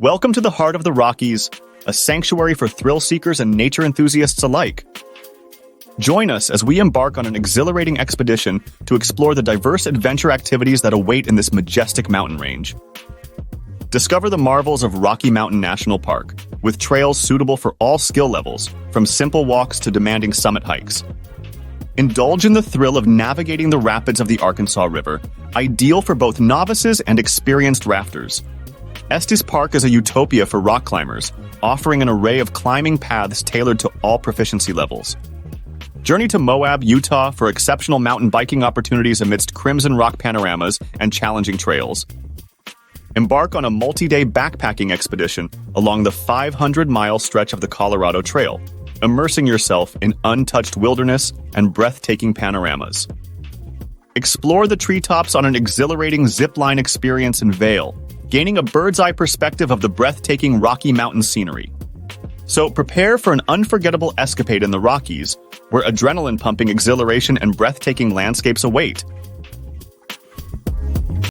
Welcome to the heart of the Rockies, a sanctuary for thrill seekers and nature enthusiasts alike. Join us as we embark on an exhilarating expedition to explore the diverse adventure activities that await in this majestic mountain range. Discover the marvels of Rocky Mountain National Park, with trails suitable for all skill levels, from simple walks to demanding summit hikes. Indulge in the thrill of navigating the rapids of the Arkansas River, ideal for both novices and experienced rafters. Estes Park is a utopia for rock climbers, offering an array of climbing paths tailored to all proficiency levels. Journey to Moab, Utah for exceptional mountain biking opportunities amidst crimson rock panoramas and challenging trails. Embark on a multi-day backpacking expedition along the 500-mile stretch of the Colorado Trail, immersing yourself in untouched wilderness and breathtaking panoramas. Explore the treetops on an exhilarating zip-line experience in Vail, gaining a bird's-eye perspective of the breathtaking Rocky Mountain scenery. So prepare for an unforgettable escapade in the Rockies, where adrenaline-pumping exhilaration and breathtaking landscapes await.